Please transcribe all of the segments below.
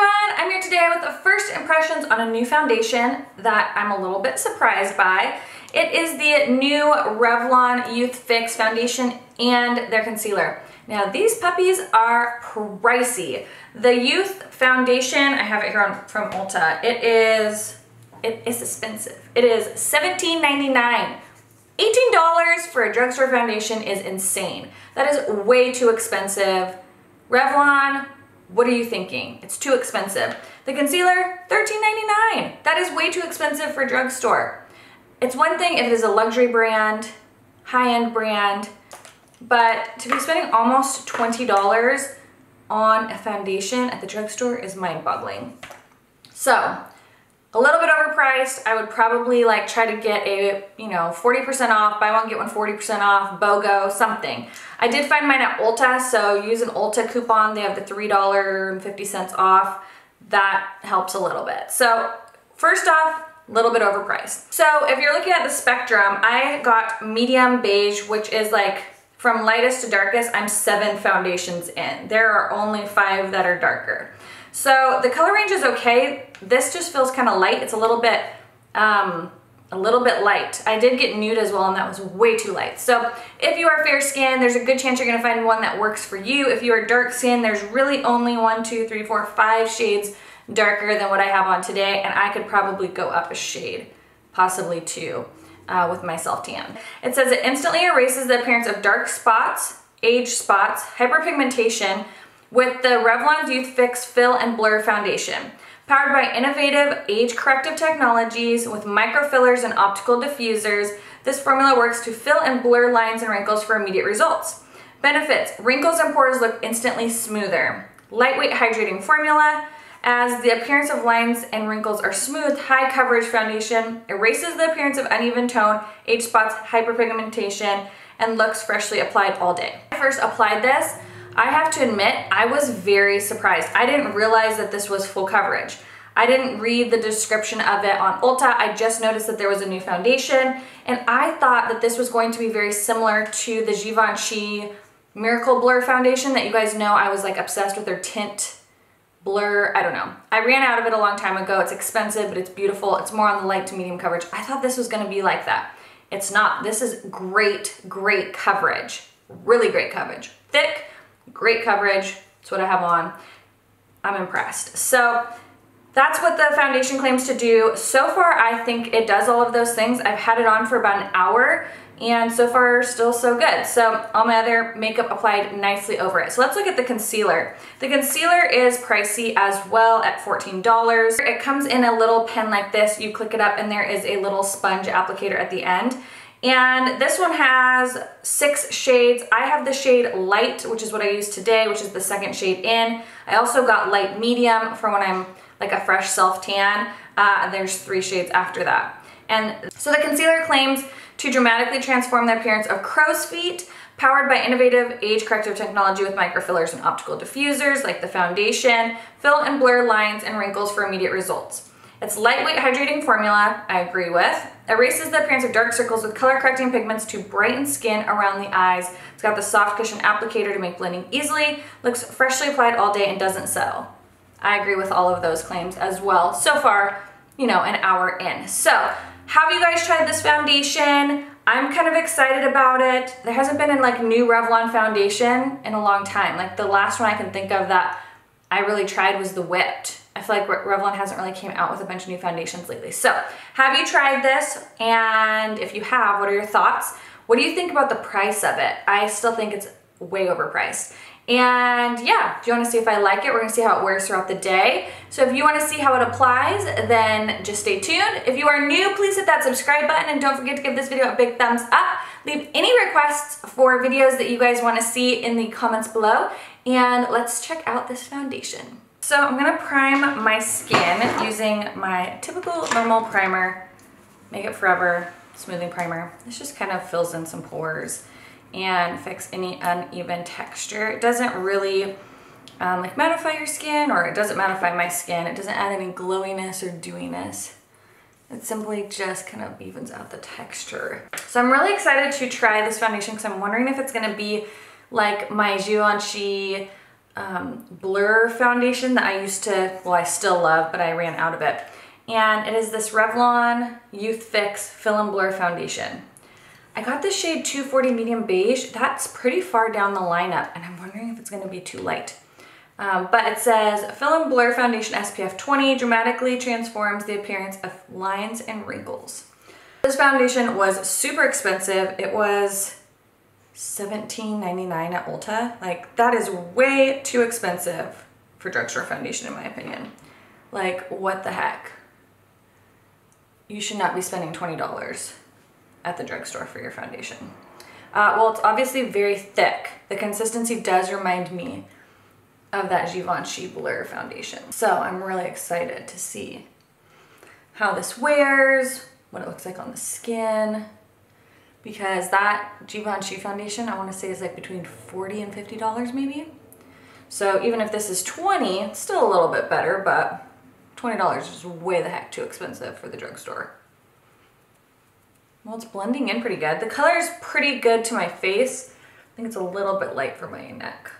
everyone, I'm here today with the first impressions on a new foundation that I'm a little bit surprised by. It is the new Revlon Youth Fix foundation and their concealer. Now these puppies are pricey. The Youth foundation, I have it here from Ulta, it is expensive. It is $17.99. $18 for a drugstore foundation is insane. That is way too expensive. Revlon, what are you thinking? It's too expensive. The concealer, $13.99. That is way too expensive for a drugstore. It's one thing if it is a luxury brand, high-end brand, but to be spending almost $20 on a foundation at the drugstore is mind-boggling. So, a little bit overpriced. I would probably like try to get a, 40% off, buy one, get one 40% off, BOGO, something. I did find mine at Ulta, so use an Ulta coupon. They have the $3.50 off. That helps a little bit. So first off, a little bit overpriced. So if you're looking at the spectrum, I got medium beige, which is like from lightest to darkest, I'm 7 foundations in. There are only 5 that are darker. So the color range is okay. This just feels kind of light. It's a little bit light. I did get nude as well, and that was way too light. So if you are fair skin, there's a good chance you're gonna find one that works for you. If you are dark skin, there's really only 1, 2, 3, 4, 5 shades darker than what I have on today, and I could probably go up a shade, possibly 2, with my self tan. It says it instantly erases the appearance of dark spots, age spots, hyperpigmentation, with the Revlon Youth Fix Fill and Blur Foundation. Powered by innovative age-corrective technologies with microfillers and optical diffusers, this formula works to fill and blur lines and wrinkles for immediate results. Benefits: wrinkles and pores look instantly smoother. Lightweight hydrating formula. As the appearance of lines and wrinkles are smooth, high coverage foundation erases the appearance of uneven tone, age spots, hyperpigmentation, and looks freshly applied all day. When I first applied this, I have to admit, I was very surprised. I didn't realize that this was full coverage. I didn't read the description of it on Ulta. I just noticed that there was a new foundation, and I thought that this was going to be very similar to the Givenchy Miracle Blur foundation that you guys know I was like obsessed with their tint blur. I don't know. I ran out of it a long time ago. It's expensive, but it's beautiful. It's more on the light to medium coverage. I thought this was gonna be like that. It's not. This is great, great coverage. Really great coverage. Thick, great coverage. That's what I have on. I'm impressed. So that's what the foundation claims to do. So far, I think it does all of those things. I've had it on for about an hour, and so far, still so good. So all my other makeup applied nicely over it. So let's look at the concealer. The concealer is pricey as well at $14. It comes in a little pen like this. You click it up, and there is a little sponge applicator at the end. And this one has 6 shades. I have the shade Light, which is what I used today, which is the second shade in. I also got Light Medium for when I'm like a fresh self-tan. And there's 3 shades after that. And so the concealer claims to dramatically transform the appearance of crow's feet, powered by innovative age-corrective technology with microfillers and optical diffusers like the foundation, fill and blur lines and wrinkles for immediate results. Its lightweight hydrating formula, I agree with, erases the appearance of dark circles with color-correcting pigments to brighten skin around the eyes. It's got the soft cushion applicator to make blending easily, looks freshly applied all day, and doesn't settle. I agree with all of those claims as well. So far, an hour in. So, have you guys tried this foundation? I'm kind of excited about it. There hasn't been a new Revlon foundation in a long time. Like the last one I can think of that I really tried was the Whipped. I feel like Revlon hasn't really came out with a bunch of new foundations lately. So, have you tried this? And if you have, what are your thoughts? What do you think about the price of it? I still think it's way overpriced. And yeah, if you want to see if I like it, we're going to see how it wears throughout the day. So if you want to see how it applies, then just stay tuned. If you are new, please hit that subscribe button, and don't forget to give this video a big thumbs up. Leave any requests for videos that you guys want to see in the comments below, and let's check out this foundation. So I'm going to prime my skin using my typical normal primer, Makeup Forever smoothing primer. This just kind of fills in some pores and fix any uneven texture. It doesn't really mattify your skin, or it doesn't mattify my skin. It doesn't add any glowiness or dewiness. It simply just kind of evens out the texture. So I'm really excited to try this foundation because I'm wondering if it's gonna be like my Givenchy blur foundation that I used to, well, I still love, but I ran out of it. And it is this Revlon Youth Fix Fill and Blur Foundation. I got this shade 240 Medium Beige. That's pretty far down the lineup, and I'm wondering if it's gonna be too light. But it says, Fill and Blur Foundation SPF 20 dramatically transforms the appearance of lines and wrinkles. This foundation was super expensive. It was $17.99 at Ulta. Like, that is way too expensive for drugstore foundation in my opinion. Like, what the heck? You should not be spending $20 at the drugstore for your foundation. Well, it's obviously very thick. The consistency does remind me of that Givenchy Blur foundation. So I'm really excited to see how this wears, what it looks like on the skin, because that Givenchy foundation, I want to say, is like between $40 and $50 maybe. So even if this is $20, it's still a little bit better, but $20 is way the heck too expensive for the drugstore. Well, it's blending in pretty good. The color is pretty good to my face. I think it's a little bit light for my neck.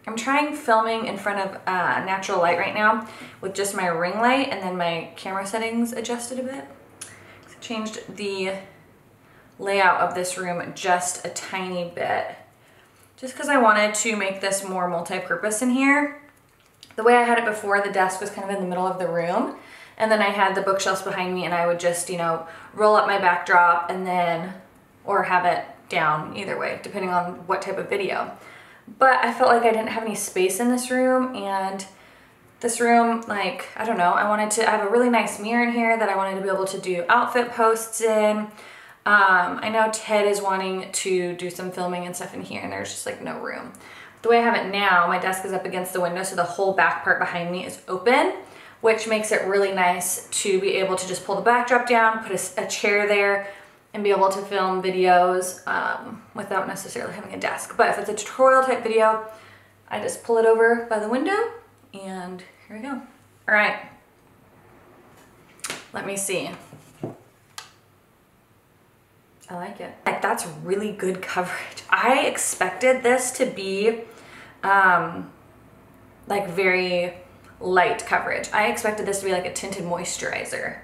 I'm trying filming in front of natural light right now with just my ring light and then my camera settings adjusted a bit. I changed the layout of this room just a tiny bit, just because I wanted to make this more multi-purpose in here. The way I had it before, the desk was kind of in the middle of the room, and then I had the bookshelves behind me, and I would just, you know, roll up my backdrop and then, or have it down, either way, depending on what type of video. But I felt like I didn't have any space in this room, and this room, like, I don't know, I have a really nice mirror in here that I wanted to be able to do outfit posts in. I know Ted is wanting to do some filming and stuff in here, and there's just like no room. The way I have it now, my desk is up against the window, so the whole back part behind me is open, which makes it really nice to be able to just pull the backdrop down, put a chair there, and be able to film videos without necessarily having a desk. But if it's a tutorial type video, I just pull it over by the window, and here we go. All right, let me see. I like it. Like, that's really good coverage. I expected this to be like very light coverage. I expected this to be like a tinted moisturizer.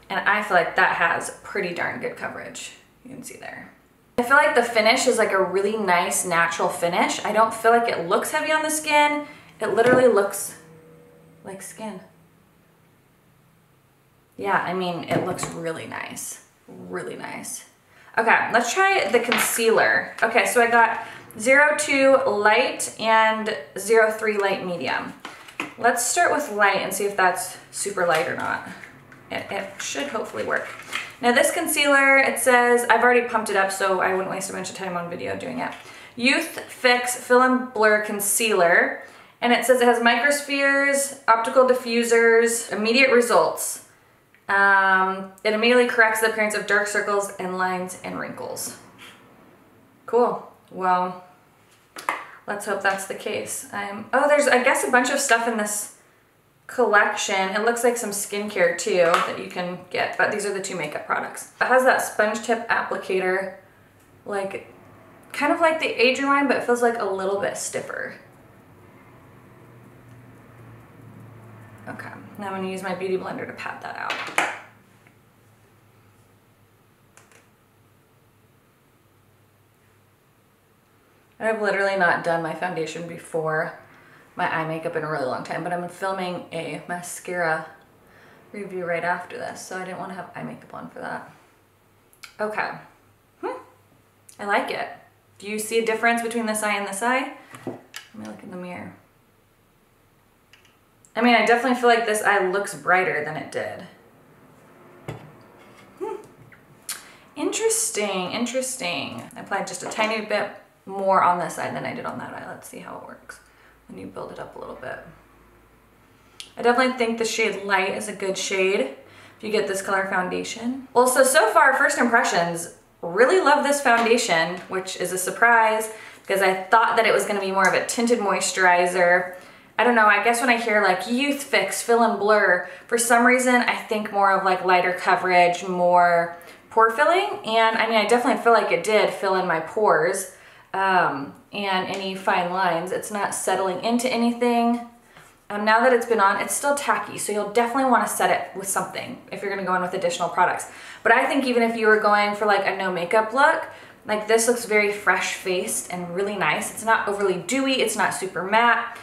And I feel like that has pretty darn good coverage. You can see there. I feel like the finish is like a really nice natural finish. I don't feel like it looks heavy on the skin. It literally looks like skin. Yeah, I mean, it looks really nice. Really nice. Okay, let's try the concealer. Okay, so I got 02 light and 03 light medium. Let's start with light and see if that's super light or not. It should hopefully work. Now this concealer, it says, I've already pumped it up so I wouldn't waste a bunch of time on video doing it. Youth Fix Fill and Blur Concealer. And it says it has microspheres, optical diffusers, immediate results. It immediately corrects the appearance of dark circles and lines and wrinkles. Cool. Well, let's hope that's the case. Oh, there's, I guess, a bunch of stuff in this collection. It looks like some skincare too that you can get, but these are the two makeup products. It has that sponge tip applicator, like kind of like the Age Rewind, but it feels like a little bit stiffer. Okay, now I'm gonna use my beauty blender to pat that out. I've literally not done my foundation before my eye makeup in a really long time, but I'm filming a mascara review right after this, so I didn't want to have eye makeup on for that. Okay. I like it. Do you see a difference between this eye and this eye? Let me look in the mirror. I mean, I definitely feel like this eye looks brighter than it did. Interesting, interesting. I applied just a tiny bit more on this eye than I did on that eye. Let's see how it works when you build it up a little bit. I definitely think the shade Light is a good shade if you get this color foundation. Well, so far, first impressions, really love this foundation, which is a surprise because I thought that it was gonna be more of a tinted moisturizer. I don't know, I guess when I hear like Youth Fix, Fill and Blur, for some reason I think more of like lighter coverage, more pore filling, and I mean I definitely feel like it did fill in my pores. and any fine lines. It's not settling into anything. Now that it's been on, it's still tacky, so you'll definitely want to set it with something if you're going to go in with additional products. But I think even if you were going for like a no makeup look, like this looks very fresh faced and really nice. It's not overly dewy, it's not super matte.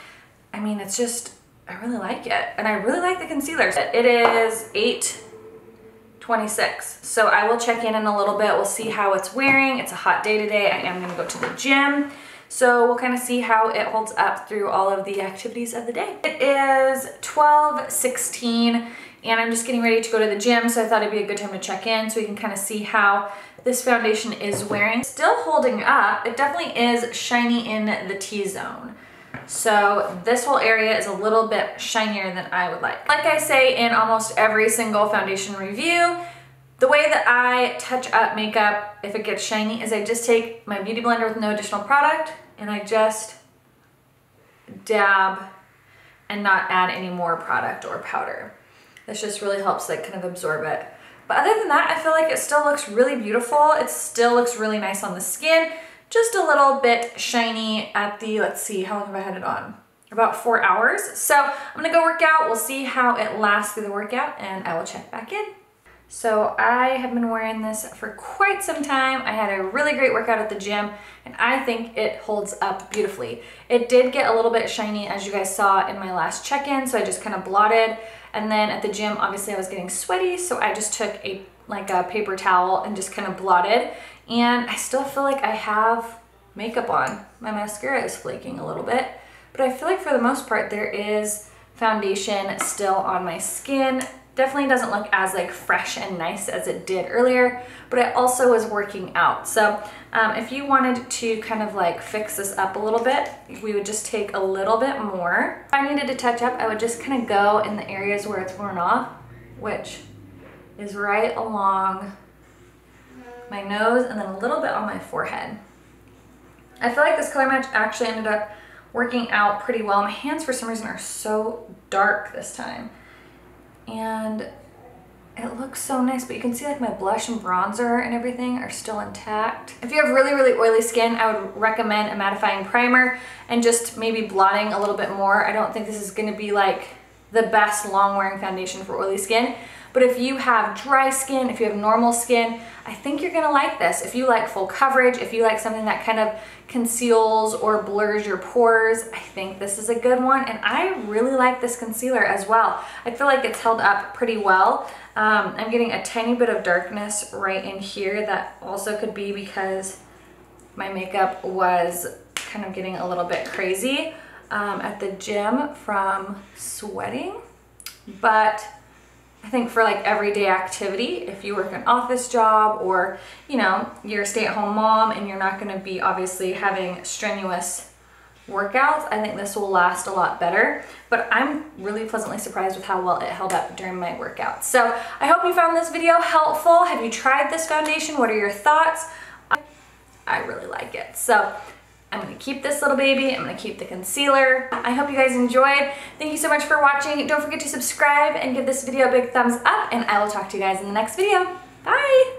I mean, it's just, I really like it. And I really like the concealer. It is 8:26, so I will check in a little bit. We'll see how it's wearing. It's a hot day today. I am going to go to the gym. So we'll kind of see how it holds up through all of the activities of the day. It is 12:16 and I'm just getting ready to go to the gym, so I thought it'd be a good time to check in so we can kind of see how this foundation is wearing. Still holding up. It definitely is shiny in the T-zone. So this whole area is a little bit shinier than I would like. Like I say in almost every single foundation review, the way that I touch up makeup if it gets shiny is I just take my beauty blender with no additional product and I just dab and not add any more product or powder. This just really helps like kind of absorb it. But other than that, I feel like it still looks really beautiful. It still looks really nice on the skin. Just a little bit shiny at the, let's see, how long have I had it on? About 4 hours. So I'm gonna go work out. We'll see how it lasts through the workout and I will check back in. So I have been wearing this for quite some time. I had a really great workout at the gym and I think it holds up beautifully. It did get a little bit shiny as you guys saw in my last check-in, so I just kind of blotted. And then at the gym, obviously I was getting sweaty, so I just took a paper towel and just kind of blotted. And I still feel like I have makeup on. My mascara is flaking a little bit, but I feel like for the most part there is foundation still on my skin. Definitely doesn't look as like fresh and nice as it did earlier, but I also was working out. So if you wanted to kind of like fix this up a little bit, we would just take a little bit more. If I needed to touch up, I would just kind of go in the areas where it's worn off, which is right along my nose and then a little bit on my forehead. I feel like this color match actually ended up working out pretty well. My hands for some reason are so dark this time. And it looks so nice, but you can see like my blush and bronzer and everything are still intact. If you have really, really oily skin, I would recommend a mattifying primer and just maybe blotting a little bit more. I don't think this is gonna be like the best long wearing foundation for oily skin, but if you have dry skin, if you have normal skin, I think you're gonna like this. If you like full coverage, if you like something that kind of conceals or blurs your pores, I think this is a good one. And I really like this concealer as well. I feel like it's held up pretty well. I'm getting a tiny bit of darkness right in here. That also could be because my makeup was kind of getting a little bit crazy at the gym from sweating. But I think for like everyday activity, if you work an office job or, you know, you're a stay-at-home mom and you're not gonna be obviously having strenuous workouts, I think this will last a lot better. But I'm really pleasantly surprised with how well it held up during my workout. So I hope you found this video helpful. Have you tried this foundation? What are your thoughts? I really like it. So I'm gonna keep this little baby. I'm gonna keep the concealer. I hope you guys enjoyed. Thank you so much for watching. Don't forget to subscribe and give this video a big thumbs up, and I will talk to you guys in the next video. Bye!